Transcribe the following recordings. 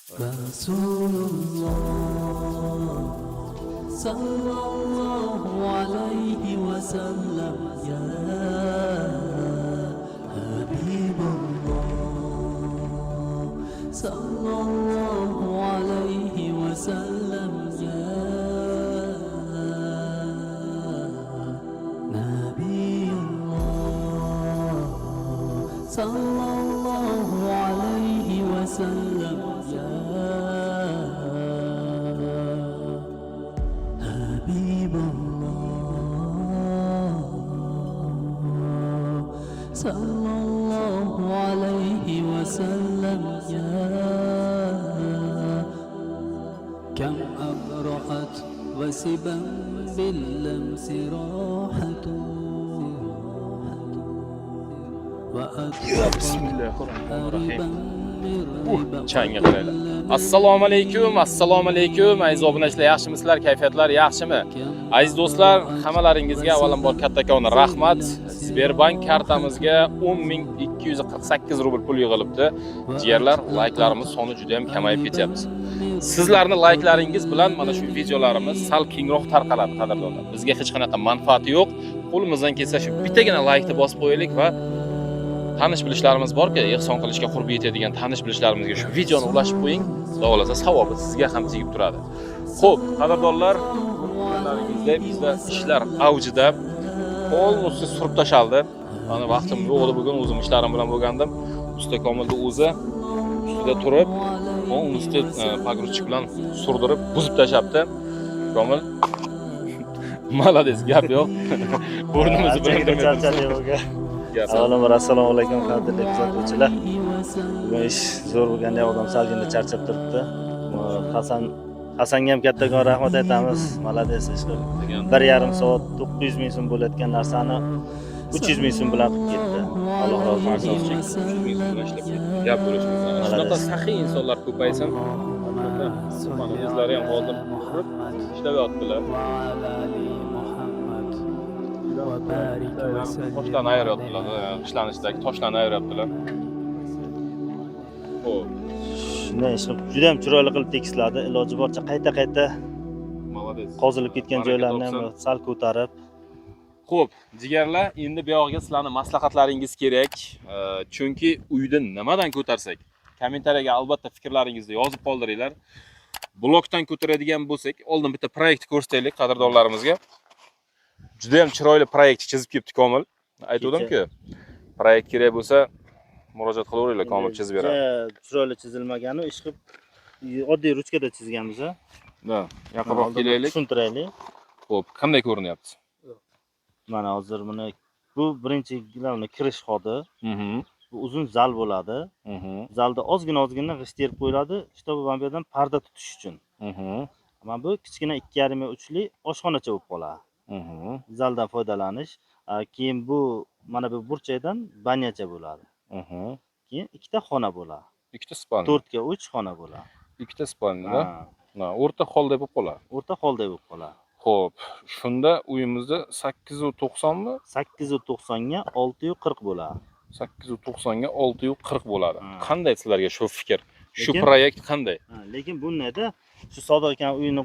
Rasulullah sallallahu alaihi wasallam ya Habibullah sallallahu alaihi wasallam ya Nabiullah sallallahu alaihi wasallam ya Habibullah sallallahu alaihi wasallam ya كم أبرأت وسبا باللمس راحة Changga qaraylar. Assalomu alaykum aziz obunachilar, yaxshimisizlar? Kayfiyatlar yaxshimi? Aziz do'stlar, hammalaringizga avvalambor kattakon rahmat. Sberbank kartamizga 10.248 rubl pul yig'ilibdi. Jigarlar, layklarimiz soni juda ham kamayib ketyapti. Sizlarning layklaringiz bilan mana shu videolarimiz sal kengroq tarqaladi, qadrdonlar. Bizga hech qanaqa manfaati yo'q. Qo'limizdan kelsa shu bittagina laykni bosib qo'yaylik va tanish bilishlarimiz borki, ehson qilishga qurbi yetadigan tanish bilishlarımizga shu videoni ulashib qo'ying. Xudo xolasa savobi sizga ham tegib turadi. Xo'p, qadrdonlar, ko'rganingizdek bizda ishlar avjida, polnusiz surib tashaldi. Mana vaqtim yo'q edi bugun, o'zim ishlarim bilan bo'lgandim. Usta Komilda o'zi ustida turib, uni ustida pogruzchik bilan surdirib, buzib tashabdi. Komil malades, gap yo'q. O'rnimizni bilan charchadik. Avvalambor assalomu alaykum qadrli kuzatuvchilar. Bugun ish zo'r bo'lganda odam salgina charchab turibdi. Hasanga ham kattakon rahmat aytamiz. Malades ish qilib. 1,5 soat 900 ming so'm bo'layotgan narsani 300 ming so'm bilan qilib ketdi. Alloh rozi bo'lsin. 300 ming so'm ishlab ketdi. Gap bo'lishimiz. Shunaqa saxiy insonlar ko'paysin. O'zlari ham hozir turib ishlayaptilar. Toshlarni ayirayaptilar, qishlanishdagi toshlarni ayirayaptilar. Xo'p, Shunday ish qilib juda ham chiroyli qilib tekisladi. Iloji boricha qayta malades. qozilib ketgan joylarni ham sal ko'tarib. Xo'p, jigarlar, endi bu yoqqa sizlarning maslahatlaringiz kerak. Chunki uyda nimadan ko'tarsak, kommentariyaga albatta fikrlaringizni yozib qoldiringlar. Blokdan ko'taradigan bo'lsak, oldin bitta proyekt ko'rsataylik qadrdonlarimizga. Juda ham chiroyli proyekt chizib kelibdi Komil. Aytdim-ku, proyekt kerak bo'lsa, murojaat qilaveringlar, Komil chizib beradi. Chiroyli chizilmagani, ish qilib oddiy ruchkada chizganmiz. Da, yaqinroq kelaylik. Tushuntiraylik. Xo'p, qanday ko'rinyapti? Mana hozir buni bu birinchi glavni kirish xodi. Bu uzun zal bo'ladi. Zalda ozgina g'isht terib qo'yiladi, shtob bu yerdan parda tutish uchun. Mana bu kichkina 2,5 yo 3 li oshxonacha bo'lib qoladi. Zaldan foydalanish. Keyin bu mana bu burchakdan banyacha bo'ladi. Keyin ikkita xona bo'ladi. Ikkita spalni. 4 ga 3 xona bo'ladi. Ikkita spalnida. O'rta holda bo'lib qoladi. O'rta holda bo'lib qoladi. Xo'p, shunda uyimizda 890 mi? 890 ga 640 bo'ladi. 890 ga 640 bo'ladi. Qanday sizlarga shu fikr? Shu proyekt qanday? Lekin bu neda? Shu Sodiq aka uyini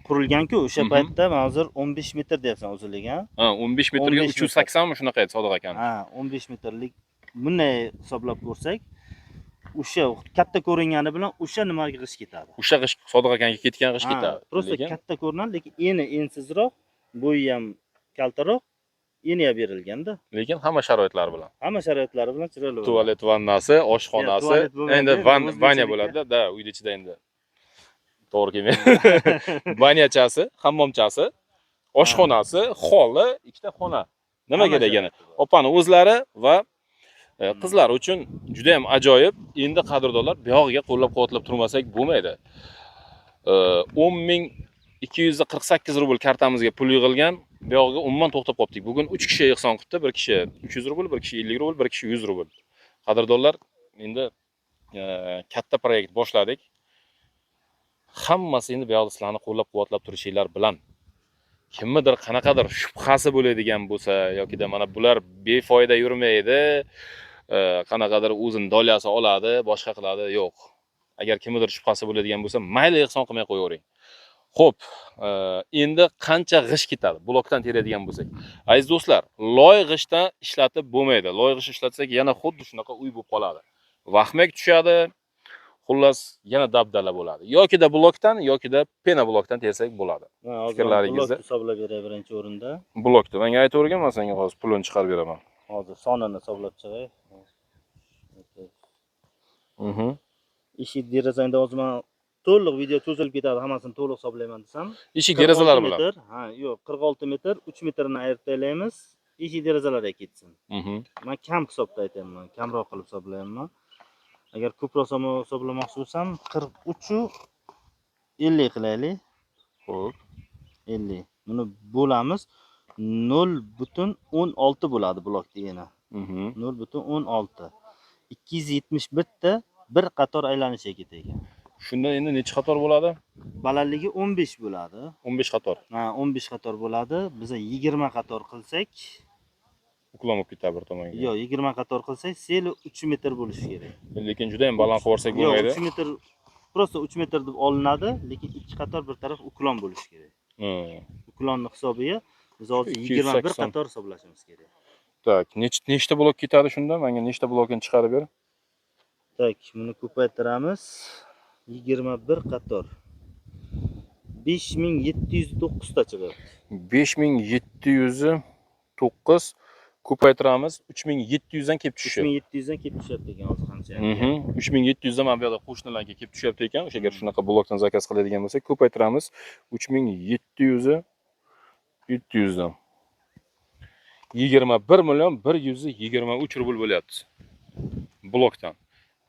qurilgan-ku, o'sha paytda men hozir 15 metr deyapsan uzunligi, ha? 15 metrga 380 mi shunaqa edi Sodiq akani? 15 metrlik. Bunday hisoblab ko'rsak, o'sha katta ko'ringani bilan o'sha nimaga g'ish ketadi. O'sha g'ish Sodiq akaga ketgan g'ish ketadi. Prosta katta ko'rinadi, lekin ensizroq, bo'yi ham kaltaroq, eni ham berilganda. Lekin hamma sharoitlari bilan. Hamma sharoitlari bilan chiroyli bo'ladi. Tualet vannasi, oshxonasi, endi vanya bo'ladi, da, uyda ichida endi. To'g'ri kelmaydi. Banyachasi, hammomchasi, oshxonasi, holi, ikkita xona. Nimaga degani? Opani o'zlari va qizlar uchun juda ham ajoyib. Endi qadrdonlar, bu yog'iga qo'llab-quvvatlab turmasak bo'lmaydi. 10.248 rubl kartamizga pul yig'ilgan. Bu yog'iga umuman to'xtab qoldik. Bugun 3 kishi ehson qildi. Bir kishi 300 rubl, bir kishi 50 rubl, bir kishi 100 rubl. Qadrdonlar, endi katta proyekt boshladik. Hammasi endi bu yoqda sizlarni qo'llab-quvvatlab turishinglar bilan kimnidir qanaqadir shubhasi bo'ladigan bo'lsa yoki da mana bular befoyda yurmaydi, qanaqadir o'zini dolyasi oladi, boshqa qiladi, yo'q. Agar kimnidir shubhasi bo'ladigan bo'lsa, mayli ehson qilmay qo'yavering. Xo'p, endi qancha g'isht ketadi blokdan teradigan bo'lsak? Aziz do'stlar, loy g'ishtdan ishlatib bo'lmaydi. Loy g'isht ishlatsak yana xuddi shunaqa uy bo'lib qoladi. Vahmak tushadi. Xullas, yana dabdala bo'ladi. Yokida blokdan, yokida pena blokdan tersak bo'ladi. Fikrlaringizni hisoblab beray birinchi o'rinda. Blokda. Menga aytavergan, men senga hozir pulini chiqarib beraman. Hozir sonini hisoblab chiqay. Eshik derazangda hozir men to'liq video cho'zilib ketadi, hammasini to'liq hisoblayman desam. Eshik derazalari bilan. Ha, yo'q, 46 metr, 3 metrni ayirtaylaymiz. Eshik derazalariga ketsin. Men kam hisobda aytaman, kamroq qilib hisoblayman. Agar ko'proq hisoblamoqchi bo'lsam 43 50 qilaylik. Xo'p, 50. Buni bo'lamiz. 0.16 bo'ladi blok degani. 0.16. 271 ta bir qator aylanishiga ketadi. Shunda endi necha qator bo'ladi? Balandligi 15 bo'ladi. 15 qator. Ha, 15 qator bo'ladi. Biz 20 qator qilsak, Uklanib ketadi bir tomonga. yo'q, 20 qator qilsak, seli 3 metr bo'lishi kerak. Lekin juda ham baland qilib olsak bo'lmaydi. Yo'q, 3 metr, prosta 3 metr deb olinadi, lekin ikki qator bir taraf uklon bo'lishi kerak. Uklonni hisobiga biz hozir 21 qator hisoblashimiz kerak. Tak, nechta blok ketadi shunda? Menga nechta blokini chiqarib ber. Tak, buni ko'paytiramiz. 21 qator. 5709 ta chiqadi. 5709 ko'paytiramiz. 3700 dan kelib tushyapti. 3700 dan kelib tushyapti ekan hozir qancha. 3700 dan mana bu yerda qo'shnilarga kelib tushyapti ekan. O'sha agar shunaqa blokdan zakaz qiladigan bo'lsak, ko'paytiramiz. 3700 700 dan 21 million 123 rubl bo'lyapti blokdan.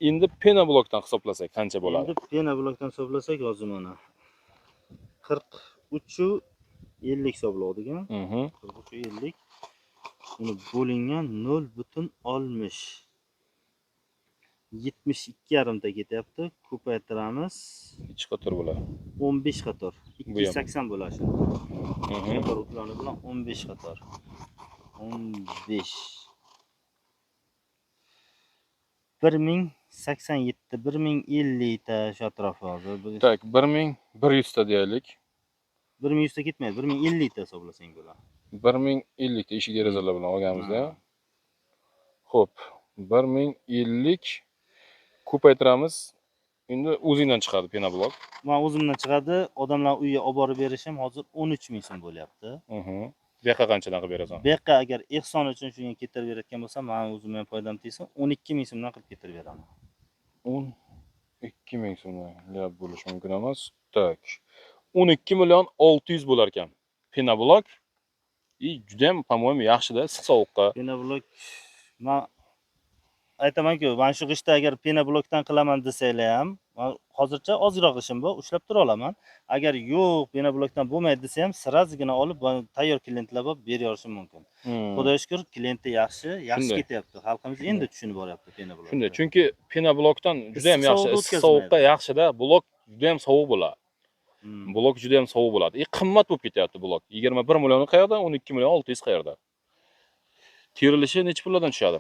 Endi pena blokdan hisoblasak qancha bo'ladi? Endi pena blokdan hisoblasak hozir mana 43 50 hisobladik ekan. 43 50. Buni bo'lingan 0.60. 72,5 ta ketyapti. Ko'paytiramiz. Necha qator bo'ladi? 15 qator. 280 bo'ladi. Qator ukloni bilan 15 qator. 15 1087 1050 ta shu atrofi hozir. Tak, 1100 ta deylik. 1100 ta ketmaydi, 1050 ta hisoblasang bo'ladi. 1050 ta eshik derazalar bilan olganmizda. Xo'p, 1050 ko'paytiramiz. Endi o'zingdan chiqadi pena blok. Men o'zimdan chiqadi. Odamlar uyga olib borib berishim hozir 13 ming so'm bo'lyapti. Bu yoqqa qanchadan qilib berasan? Bu yoqqa agar ehson uchun shunga ketirib berayotgan bo'lsam, men o'zimga ham foydam tegsa, 12 ming so'mdan qilib ketirib beraman. 12 ming so'mdan lab bo'lishi mumkin emas. Tak. 12 million 600 bo'lar ekan. Pena blok. Juda ham, по-моему, yaxshi-da, issiq sovuqqa. Pena blok men aytaman-ku, men shu g'ishtda agar pena blokdan qilaman desanglar ham, hozircha ozroq ishim bor, ushlab tura olaman. Agar yo'q, pena blokdan bo'lmaydi desa ham, sirazgina olib tayyor klientlar bor, berishim mumkin. Xudoga shukr, klienti yaxshi ketyapti. Xalqimiz endi tushunib boryapti pena blok. Shunday, chunki pena blokdan juda ham yaxshi, issiq sovuqqa yaxshi-da, blok juda ham sovuq bo'ladi. Blok juda ham sovuq bo'ladi. Qimmat bo'lib ketyapti blok. 21 million qayerda, 12 million 600 qayerda. Terilishi necha pullardan tushadi?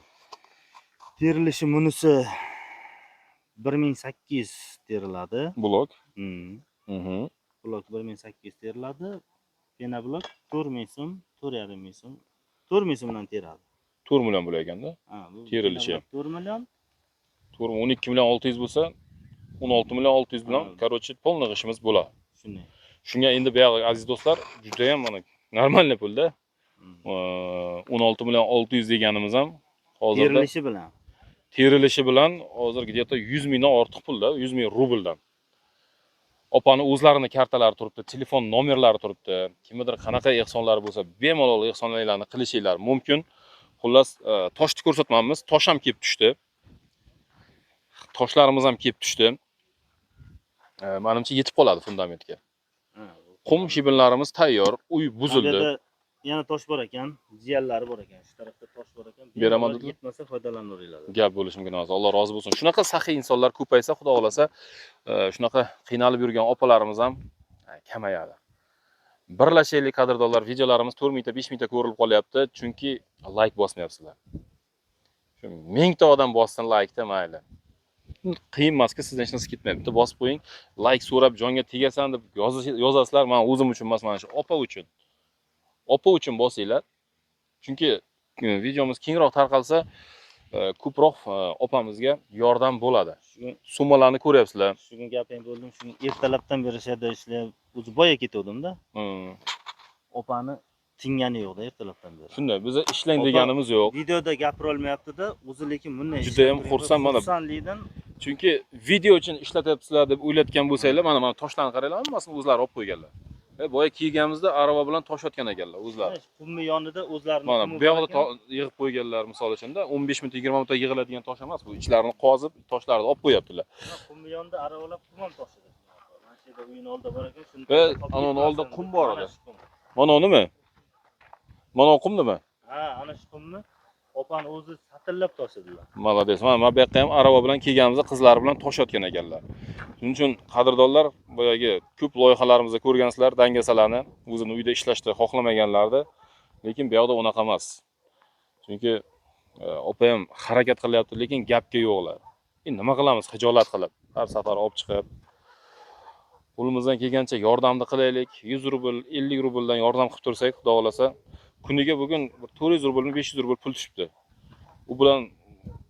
Terilishi bunisi 1800 teriladi. Blok. Blok 1800 teriladi. Pena blok 4000 so'm, 4,5 ming so'm. 4000 so'mdan teradi. 4 million bo'lar ekanda. Terilishi. 4 million. 12 million 600 bo'lsa, 16 million 600 bilan, короче, полный ishimiz bo'ladi. Shunday. Shunga endi bu yoq aziz do'stlar, juda ham mana normalniy pulda. 16 million 600 deganimiz ham hozirda terilishi bilan hozir где-то 100 mingdan ortiq pulda, 100 ming rubldan. Opani o'zlarini kartalari turibdi, telefon nomerlari turibdi. Kimdir qanaqa ehsonlari bo'lsa, bemalol ehsonlarni qilishinglar mumkin. Xullas, toshni ko'rsatmaymiz, tosh ham kelib tushdi. Toshlarimiz ham kelib tushdi. Menimcha yetib qoladi fundamentga. Qum shibinlarimiz tayyor, uy buzildi. Yana tosh bor ekan, jiyallari bor ekan. Shu tarafda tosh bor ekan. Beraman, yetmasa foydalanaveringlar. Gap bo'lishi mumkin emas. Alloh rozi bo'lsin. Shunaqa saxiy insonlar ko'paysa, Xudo xolasa, shunaqa qiynalib yurgan opalarimiz ham kamayadi. Birlashaylik qadrdonlar, videolarimiz 4 mingta, 5 mingta ko'rilib qolyapti, chunki like bosmayapsizlar. Shu 1000 ta odam bossin like-da mayli. qiyin emas-ku, sizdan hech narsa ketmaydi. Bitta bosib qo'ying, like so'rab jonga tegasan deb yozasizlar. Men o'zim uchun emas, mana shu opa uchun. Opa uchun bosinglar. Chunki videomiz kengroq tarqalsa, ko'proq opamizga yordam bo'ladi. Summalarni ko'ryapsizlar. Shuning gaping bo'ldim. Shuning ertalabdan beri shada ishlab, o'zi boya ketuvdim-da. Opani tingani yo'qda ertalabdan beri. Shunday, biz ishlang deganimiz yo'q. Videoda gapira olmayapti-da, o'zi lekin bunday juda ham xursandman. Chunki video uchun ishlatyapsizlar deb o'ylatgan bo'lsanglar, mana toshlarni qaranglar, hammasini o'zlari olib qo'yganlar. Boya kiyganimizda arava bilan tosh otgan ekanlar o'zlari. Qumni yonida o'zlarini mana bu yoqda yig'ib qo'yganlar, misol uchun 15 minut 20 minutda yig'iladigan tosh emas, bu ichlarini qozib, toshlarni olib qo'yaptilar. Qumni yonida aravalab qum ham toshidi. Mana shu yerda o'yin oldida bor ekan, shuni. Ana oldida qum bor edi. Mana nima? Mana qum nima? Ha, ana shu qumni opani o'zi satillab toshadilar. Молодец. Mana bu yoqqa ham arava bilan kelganimizda qizlar bilan tosh otgan ekanlar. Shuning uchun qadrdonlar, boyagi ko'p loyihalarimizda ko'rgansizlar, dangasalarni o'zini uyda ishlashni xohlamaganlardi, lekin bu yoqda unaqa emas. Chunki opa ham harakat qilyapti, lekin gapga yo'qlar. Nima qilamiz, xijolat qilib, har safar olib chiqib qo'limizdan kelgancha yordamni qilaylik. 100 rubl, 50 rubldan yordam qilib tursak, xudo xolasa, kuniga bugun 400 rublmi, 500 rubl pul tushibdi. U bilan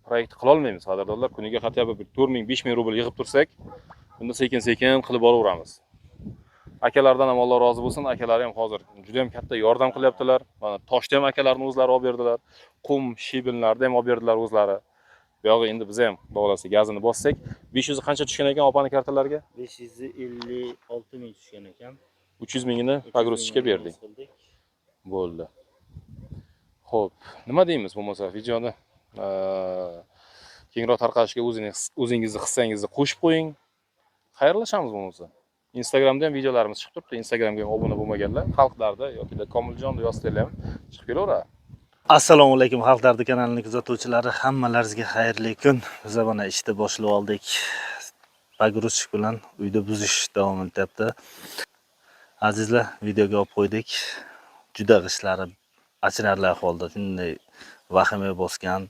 proyekt qila olmaymiz, qadrdonlar. Kuniga hatto 4000, 5000 rubl yig'ib tursak, bunda sekin-sekin qilib boraveramiz. Akalardan ham Alloh rozi bo'lsin. Akalar ham hozir juda ham katta yordam qilyaptilar. Mana toshni ham akalarning o'zlari olib berdilar. Qum, shibinlarni ham olib berdilar o'zlari. Bu yog'i endi biz ham davlasi gazini bossak, 500 qancha tushgan ekan opaning kartalariga? 556 ming tushgan ekan. 300 mingini pogruzchikka berdik. Bo'ldi. Xo'p, nima deymiz bo'lmasa videoni kengroq tarqalishiga o'zingizni hissangizni qo'shib qo'ying. Xayrlashamiz bo'lmasa. Instagramda ham videolarimiz chiqib turibdi. Instagramga ham obuna bo'lmaganlar, xalqlarda yoki Komiljon yozsanglar ham chiqib kelaveradi. Assalomu alaykum xalqlardi kanalining kuzatuvchilari, hammalaringizga xayrli kun. Biz mana ishni boshlab oldik. Pogruzchik bilan uyda buzish davom etyapti. Azizlar, videoga olib qo'ydik. Juda g'ishlari achinarli ahvolda, shunday vahima bosgan.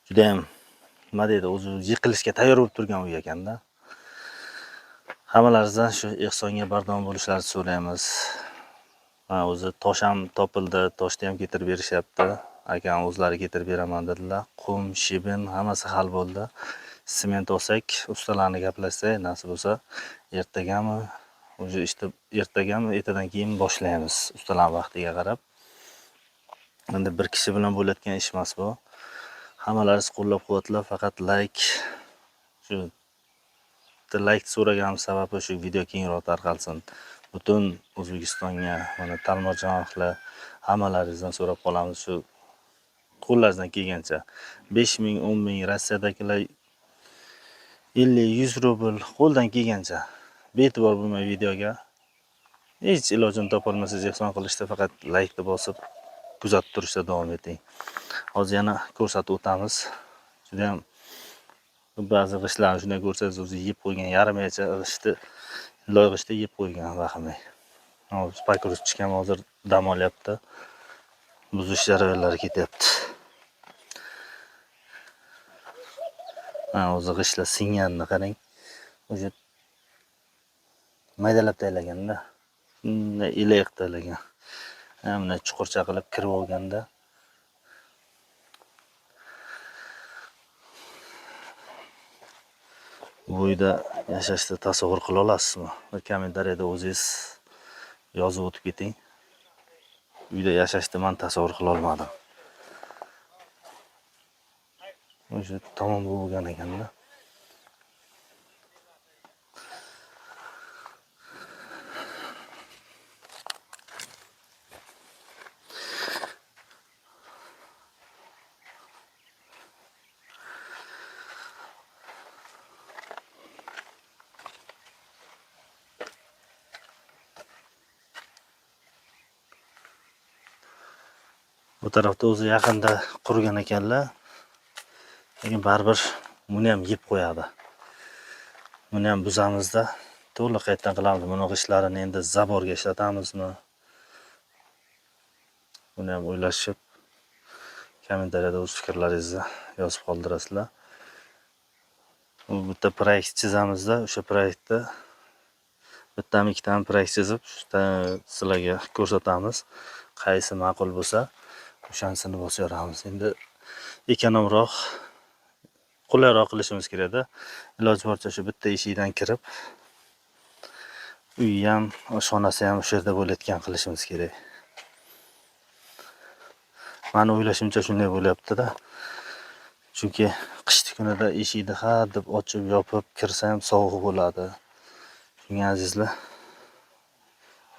Juda ham nima deydi, o'zi yiqilishga tayyor bo'lib turgan uy ekanda. Hammalaringizdan shu ehsonga bardavom bo'lishlarini so'raymiz. Mana o'zi tosh ham topildi, toshni ham keltirib berishyapti. Akam o'zlari keltirib beraman dedilar. Qum, shibin hammasi hal bo'ldi. Sement olsak, ustalarni gaplashsak, nasib bo'lsa, ertagami, o'sha işte ertagami, ertadan keyin boshlaymiz, ustalar vaqtiga qarab. Endi bir kishi bilan bo'layotgan ish emas bu. Hammalaringiz qo'llab-quvvatlab, faqat like, shu like so'raganimiz sababi shu video kengroq tarqalsin. Butun O'zbekistonga, mana Talmarjonlar hammalaringizdan so'rab qolamiz, shu qo'llaringizdan kelgancha 5 ming, 10 ming, Rossiyadagilar 50-100 rubl qo'ldan kelgancha be'tibor bo'lmay videoga hech ilojini topolmasangiz ehson qilishda faqat like bosib kuzatib turishda davom eting. Hozir yana ko'rsatib o'tamiz. Juda ham ba'zi g'ishtlarni shunday ko'rsangiz o'zi yeb qo'ygan, yarmigacha g'ishtni loyg'ishda yeb qo'ygan vahimay. Hozir pogruzchik ham hozir dam olyapti. Buzish jarayonlari ketyapti. Mana o'zi g'ishtlar singanini qarang. O'sha maydalab taylaganda, iliq taylagan. Mana chuqurcha qilib kirib olganda bu uyda yashashni tasavvur qila olasizmi? Bir kommentariyada o'zingiz yozib o'tib keting. Uyda yashashni men tasavvur qila olmadim. O'sha tamom bo'lgan ekanda. Bu tarafda o'zi yaqinda qurgan ekanlar. Lekin baribir buni ham yeb qo'yadi. Buni ham buzamizda, to'liq qaytadan qilamiz. Buni g'ishtlarini endi zaborga ishlatamizmi? Buni ham o'ylashib, kommentariyada o'z fikrlaringizni yozib qoldirasizlar. U bitta proyekt chizamizda, o'sha proyektda bittami ikkitami proyekt chizib, sizlarga ko'rsatamiz. Qaysi ma'qul bo'lsa, o'shanisini bosib Endi ekonomroq, qulayroq qilishimiz kerakda. Iloji boricha shu bitta eshikdan kirib, uyi ham, oshxonasi ham o'sha yerda bo'layotgan qilishimiz kerak. Meni o'ylashimcha shunday bo'lyapti-da. Chunki qishki kunida eshikni har deb ochib, yopib kirsa ham sovuq bo'ladi. Shunga azizlar,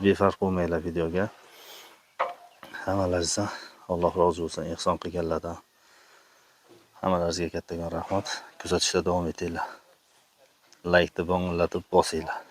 befarq bo'lmanglar videoga. Hammalaringizdan Alloh rozi bo'lsin, ehson qilganlardan. Hammalaringizga kattakon rahmat. Kuzatishda davom etinglar. Laykni bo'ngillatib bosinglar.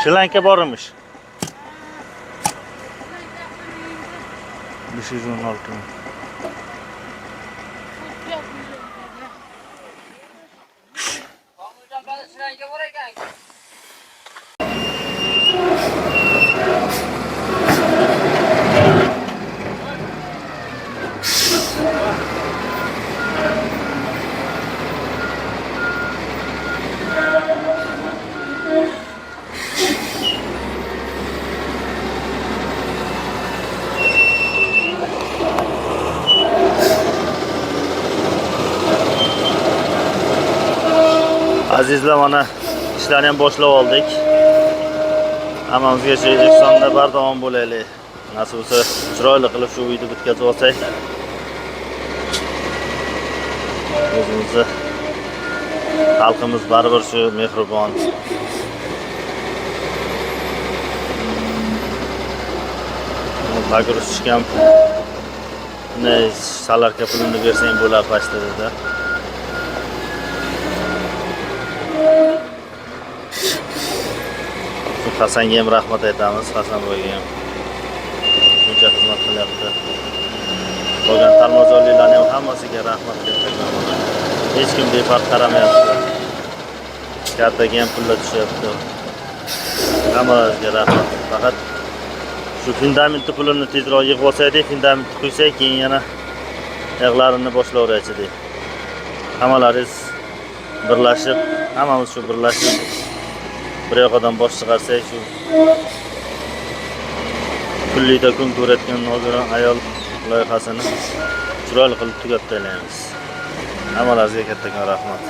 Shilanka bormish. 516. Azizlar, mana ishlarni ham boshlab oldik. Hammamizga shu ehsonda bardavom bo'laylik. Nasib bo'lsa, chiroyli qilib shu uyni bitkazib olsak. O'zimizni xalqimiz baribir shu mehribon. Bag'rishgan ne salarga pulini bersang bo'lar pastda. Hasanga ham rahmat aytamiz, Hasanboyga ham. Shuncha xizmat qilyapti. Qolgan talmozorlarning ham hammasiga rahmat aytaman. Hech kim befarq qaramayapti. Kartaga ham pullar tushyapti. Hammasiga rahmat. Faqat shu fundamentni pulini tezroq yig'ib olsaydik, fundamentni qo'ysak, keyin yana yig'larini boshlayveraychidik. Hammalaringiz birlashib, hammamiz shu birlashib bir yoqdan bosh chiqarsak, shu pullikda kun ko'rayotgan nogiron ayol loyihasini chiroyli qilib tugatlaymiz. Hammalaringizga kattakon rahmat.